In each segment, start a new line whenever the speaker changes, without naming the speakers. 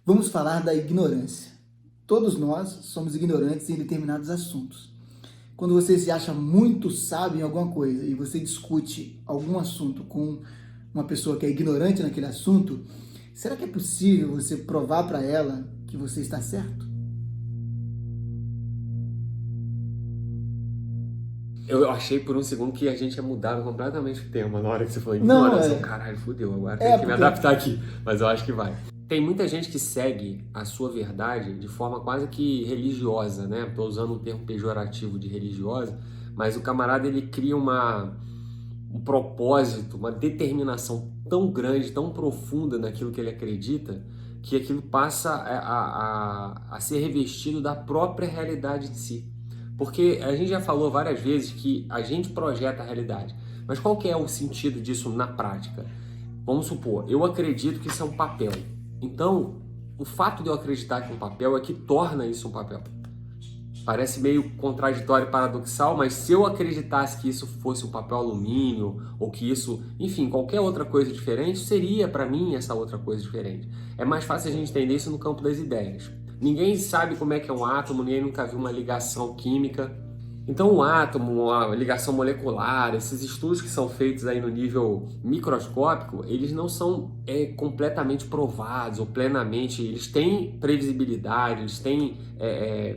Vamos falar da ignorância. Todos nós somos ignorantes em determinados assuntos. Quando você se acha muito sábio em alguma coisa e você discute algum assunto com uma pessoa que é ignorante naquele assunto, será que é possível você provar para ela que você está certo?
Eu achei por um segundo que a gente ia mudar completamente o tema na hora que você falou
Não,
ignorância. Caralho, fudeu, agora tem que me
porque
adaptar aqui. Mas eu acho que vai. Tem muita gente que segue a sua verdade de forma quase que religiosa, né? Estou usando um termo pejorativo de religiosa, mas o camarada ele cria um propósito, uma determinação tão grande, tão profunda naquilo que ele acredita, que aquilo passa a ser revestido da própria realidade de si. Porque a gente já falou várias vezes que a gente projeta a realidade, mas qual que é o sentido disso na prática? Vamos supor, eu acredito que isso é um papel. Então, o fato de eu acreditar que é um papel é que torna isso um papel. Parece meio contraditório e paradoxal, mas se eu acreditasse que isso fosse um papel alumínio, ou que isso, enfim, qualquer outra coisa diferente, seria para mim essa outra coisa diferente. É mais fácil a gente entender isso no campo das ideias. Ninguém sabe como é que é um átomo, ninguém nunca viu uma ligação química. Então o átomo, a ligação molecular, esses estudos que são feitos aí no nível microscópico, eles não são completamente provados ou plenamente, eles têm previsibilidade, eles têm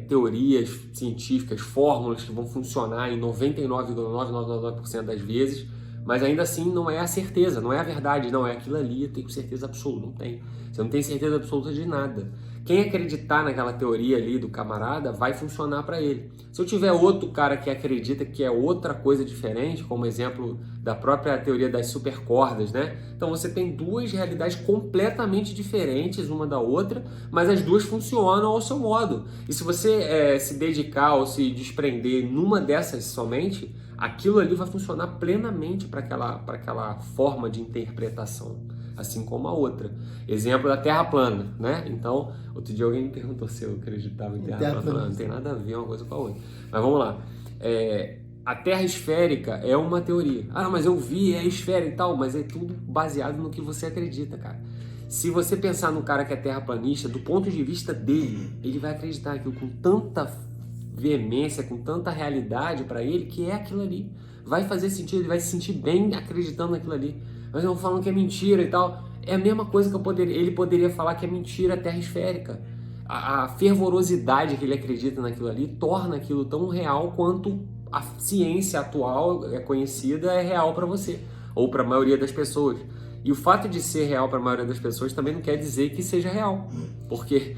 teorias científicas, fórmulas que vão funcionar em 99,999% das vezes, mas ainda assim não é a certeza, não é a verdade, não é aquilo ali, eu tenho certeza absoluta, não tem. Você não tem certeza absoluta de nada. Quem acreditar naquela teoria ali do camarada vai funcionar para ele. Se eu tiver outro cara que acredita que é outra coisa diferente, como exemplo da própria teoria das supercordas, né? Então você tem duas realidades completamente diferentes uma da outra, mas as duas funcionam ao seu modo. E se você se dedicar ou se desprender numa dessas somente, aquilo ali vai funcionar plenamente para aquela forma de interpretação, assim como a outra. Exemplo da Terra plana, né? Então, outro dia alguém me perguntou se eu acreditava em Terra plana. Não tem nada a ver uma coisa com a outra. Mas vamos lá. A Terra esférica é uma teoria. Ah, não, mas eu vi, é esférica e tal, mas é tudo baseado no que você acredita, cara. Se você pensar no cara que é terraplanista, do ponto de vista dele, ele vai acreditar aquilo com tanta veemência, com tanta realidade para ele, que é aquilo ali. Vai fazer sentido, ele vai se sentir bem acreditando naquilo ali. Mas não falando que é mentira e tal. É a mesma coisa que ele poderia falar que é mentira a Terra esférica. A fervorosidade que ele acredita naquilo ali torna aquilo tão real quanto a ciência atual conhecida é real para você, ou para a maioria das pessoas. E o fato de ser real para a maioria das pessoas também não quer dizer que seja real. Porque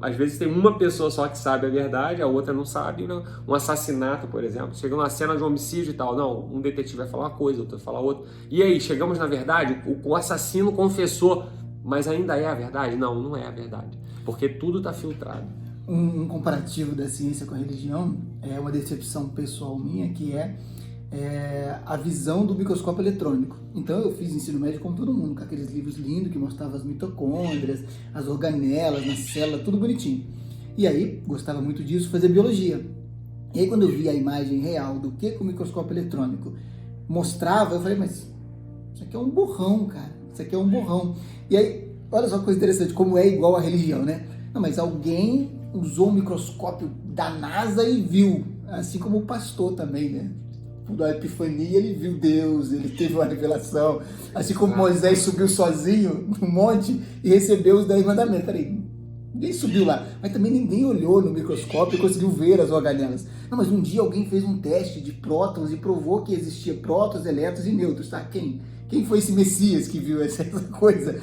às vezes tem uma pessoa só que sabe a verdade, a outra não sabe. Né? Um assassinato, por exemplo, chega numa cena de homicídio e tal. Não, um detetive vai falar uma coisa, outro vai falar outra. E aí, chegamos na verdade? O assassino confessou, mas ainda é a verdade? Não, não é a verdade. Porque tudo está filtrado.
Um comparativo da ciência com a religião é uma decepção pessoal minha, que é a visão do microscópio eletrônico. Então eu fiz ensino médio como todo mundo, com aqueles livros lindos que mostravam as mitocôndrias, as organelas na célula, tudo bonitinho. E aí, gostava muito disso, fazer biologia. E aí quando eu vi a imagem real do que o microscópio eletrônico mostrava, eu falei, mas isso aqui é um borrão, cara. Isso aqui é um borrão. E aí, olha só que coisa interessante, como é igual à religião, né? Não, mas alguém usou um microscópio da NASA e viu, assim como o pastor também, né? Da epifania, ele viu Deus, ele teve uma revelação, assim como Moisés subiu sozinho no monte e recebeu os 10 mandamentos. Peraí, ninguém subiu lá, mas também ninguém olhou no microscópio e conseguiu ver as organelas. Não, mas um dia alguém fez um teste de prótons e provou que existia prótons, elétrons e nêutrons, tá? Quem foi esse Messias que viu essa coisa?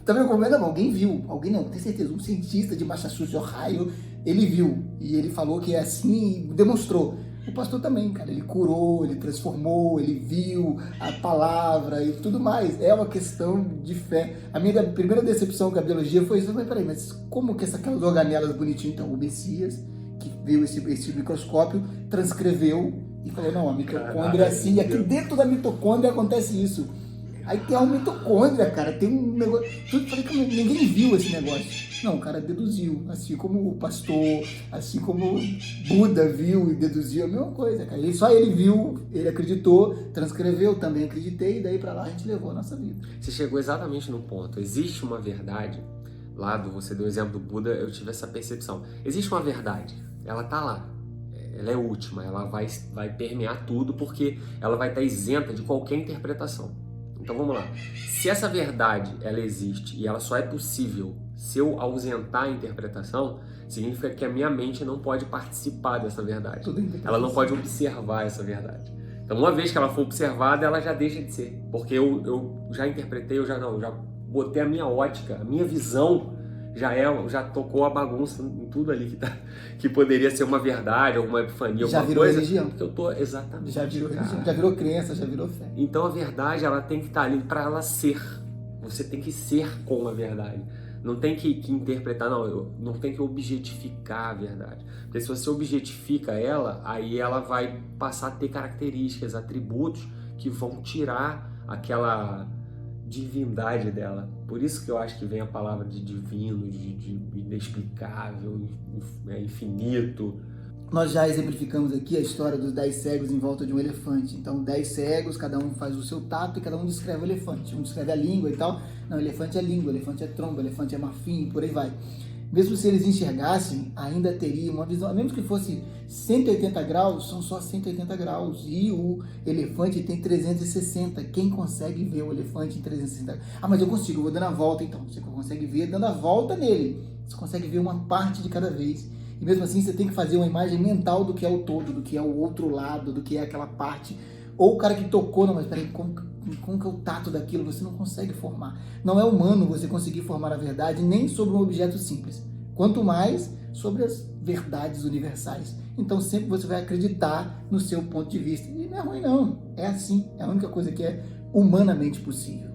Tá vendo como é? Não, alguém viu, alguém não, tenho certeza, um cientista de Massachusetts, Ohio, ele viu e ele falou que é assim e demonstrou. O pastor também, cara, ele curou, ele transformou, ele viu a palavra e tudo mais. É uma questão de fé. A minha primeira decepção com a biologia foi isso. Peraí, mas como que aquelas organelas bonitinhas? Então, o Messias, que viu esse microscópio, transcreveu e falou, não, a mitocôndria é assim. E aqui dentro da mitocôndria acontece isso. Aí tem uma mitocôndria, cara, tem um negócio... Tudo falei que ninguém viu esse negócio. Não, o cara deduziu, assim como o pastor, assim como Buda viu e deduziu, a mesma coisa, cara. Só ele viu, ele acreditou, transcreveu, também acreditei, e daí pra lá a gente levou a nossa vida.
Você chegou exatamente no ponto. Existe uma verdade você deu o exemplo do Buda, eu tive essa percepção. Existe uma verdade, ela tá lá, ela é última, ela vai permear tudo porque ela vai estar isenta de qualquer interpretação. Então vamos lá, se essa verdade ela existe e ela só é possível se eu ausentar a interpretação, significa que a minha mente não pode participar dessa verdade, ela não pode observar essa verdade. Então uma vez que ela for observada, ela já deixa de ser, porque eu já interpretei, eu já botei a minha ótica, a minha visão já tocou a bagunça em tudo ali que poderia ser uma verdade, alguma epifania,
já
alguma
virou
coisa.
Religião.
Porque eu tô exatamente.
Já virou religião, já virou crença, já virou fé.
Então a verdade ela tem que estar ali para ela ser. Você tem que ser com a verdade. Não tem que interpretar, não tem que objetificar a verdade. Porque se você objetifica ela, aí ela vai passar a ter características, atributos que vão tirar aquela divindade dela. Por isso que eu acho que vem a palavra de divino, de inexplicável, infinito.
Nós já exemplificamos aqui a história dos 10 cegos em volta de um elefante. Então, 10 cegos, cada um faz o seu tato e cada um descreve o elefante. Um descreve a língua e tal. Não, elefante é língua, elefante é tromba, elefante é marfim, por aí vai. Mesmo se eles enxergassem, ainda teria uma visão. Mesmo que fosse 180 graus, são só 180 graus. E o elefante tem 360. Quem consegue ver o elefante em 360 graus? Ah, mas eu consigo, eu vou dando a volta então. Você consegue ver dando a volta nele. Você consegue ver uma parte de cada vez. E mesmo assim você tem que fazer uma imagem mental do que é o todo, do que é o outro lado, do que é aquela parte. Ou o cara que tocou, não, mas peraí, como que é o tato daquilo? Você não consegue formar. Não é humano você conseguir formar a verdade nem sobre um objeto simples. Quanto mais sobre as verdades universais. Então sempre você vai acreditar no seu ponto de vista. E não é ruim não, é assim. É a única coisa que é humanamente possível.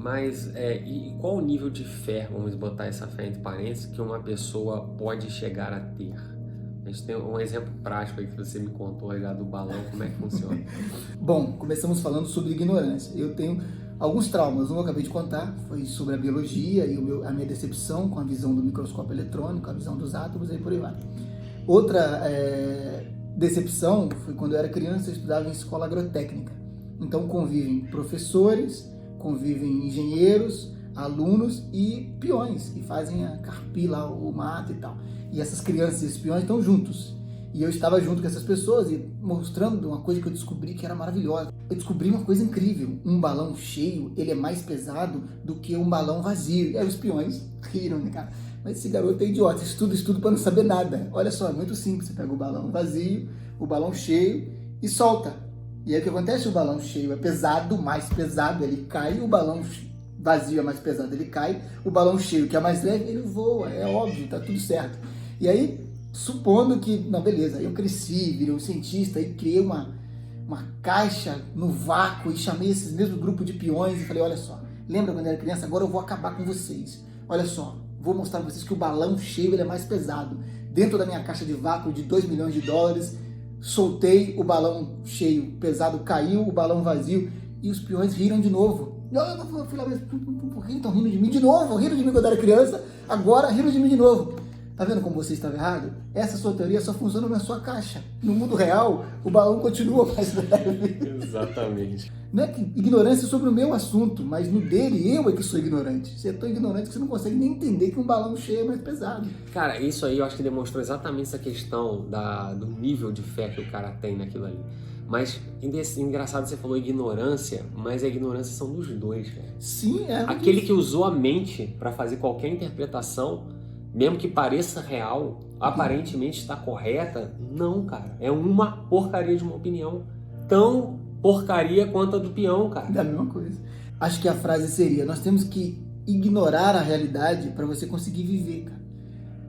Mas, e qual o nível de fé, vamos botar essa fé entre parênteses, que uma pessoa pode chegar a ter? A gente tem um exemplo prático aí que você me contou aí lá do balão, como é que funciona?
Bom, começamos falando sobre ignorância. Eu tenho alguns traumas. Um eu acabei de contar, foi sobre a biologia e a minha decepção com a visão do microscópio eletrônico, a visão dos átomos e por aí vai. Outra decepção foi quando eu era criança, eu estudava em escola agrotécnica. Então convivem professores, convivem engenheiros, alunos e peões que fazem a carpir lá o mato e tal. E essas crianças e esses peões estão juntos. E eu estava junto com essas pessoas e mostrando uma coisa que eu descobri que era maravilhosa. Eu descobri uma coisa incrível. Um balão cheio, ele é mais pesado do que um balão vazio. E aí os peões riram, né, cara? Mas esse garoto é idiota, estudo para não saber nada. Olha só, é muito simples. Você pega o balão vazio, o balão cheio e solta. E aí o que acontece? O balão cheio é pesado, mais pesado, ele cai. O balão vazio é mais pesado, ele cai. O balão cheio, que é mais leve, ele voa. É óbvio, tá tudo certo. E aí, supondo que, não, beleza, eu cresci, virei um cientista e criei uma caixa no vácuo e chamei esses mesmos grupos de peões e falei, olha só, lembra quando eu era criança? Agora eu vou acabar com vocês. Olha só, vou mostrar pra vocês que o balão cheio ele é mais pesado. Dentro da minha caixa de vácuo de $2 milhões, soltei o balão cheio, pesado, caiu o balão vazio e os peões riram de novo. Eu fui lá mesmo, por que estão rindo de mim de novo? Riram de mim quando eu era criança, agora riram de mim de novo. Tá vendo como você estava errado? Essa sua teoria só funciona na sua caixa. No mundo real, o balão continua mais leve.
Exatamente.
Não é que ignorância sobre o meu assunto, mas no dele eu é que sou ignorante. Você é tão ignorante que você não consegue nem entender que um balão cheio é mais pesado.
Cara, isso aí eu acho que demonstrou exatamente essa questão do nível de fé que o cara tem naquilo ali. Mas, engraçado, você falou ignorância, mas a ignorância são dos dois, cara.
Sim, é.
Aquele que usou a mente para fazer qualquer interpretação, mesmo que pareça real, aparentemente está correta, não, cara. É uma porcaria de uma opinião. Tão porcaria quanto a do peão, cara.
Da mesma coisa. Acho que a frase seria, nós temos que ignorar a realidade para você conseguir viver, cara.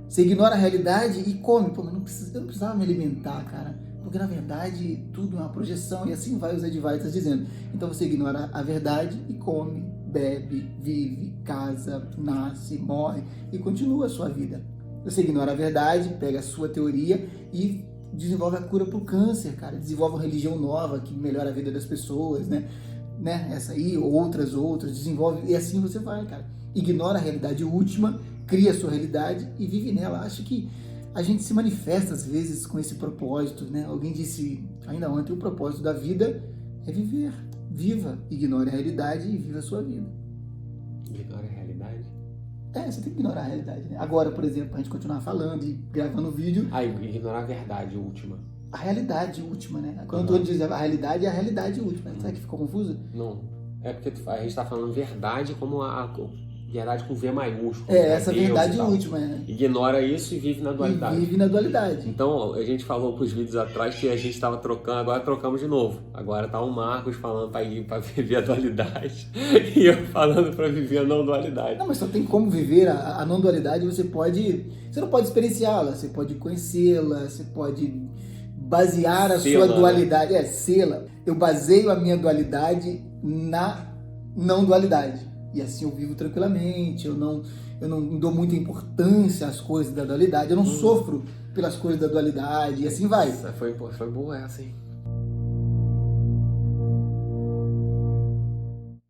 Você ignora a realidade e come. Pô, mas eu não precisava me alimentar, cara. Porque na verdade tudo é uma projeção e assim vai os Advaitas dizendo. Então você ignora a verdade e come, bebe, vive, casa, nasce, morre e continua a sua vida. Você ignora a verdade, pega a sua teoria e desenvolve a cura para o câncer, cara. Desenvolve uma religião nova que melhora a vida das pessoas, né? Essa aí, outras, desenvolve e assim você vai, cara. Ignora a realidade última, cria a sua realidade e vive nela. Acho que a gente se manifesta às vezes com esse propósito, né? Alguém disse ainda ontem, o propósito da vida é viver. Viva, ignore a realidade e viva a sua vida.
Ignore a realidade?
Você tem que ignorar a realidade, né? Agora, por exemplo, a gente continuar falando e gravando vídeo,
Ignorar a verdade última.
a realidade última, né? Quando eu dizer a realidade, é a realidade última. Será que ficou confuso?
Não. É porque a gente tá falando verdade como a verdade com V maiúsculo.
Essa
Deus
verdade
e tal.
última, né?
Ignora isso e vive na dualidade.
E vive na dualidade.
Então, a gente falou com os vídeos atrás que a gente estava trocando, agora trocamos de novo. Agora tá o Marcos falando para viver a dualidade e eu falando para viver a não dualidade.
Não, mas só tem como viver a não dualidade, você não pode experienciá-la, você pode conhecê-la, você pode basear a sua dualidade, sê-la. Eu baseio a minha dualidade na não dualidade. E assim eu vivo tranquilamente, eu não dou muita importância às coisas da dualidade, eu não sofro pelas coisas da dualidade, e assim vai.
Foi boa essa, hein?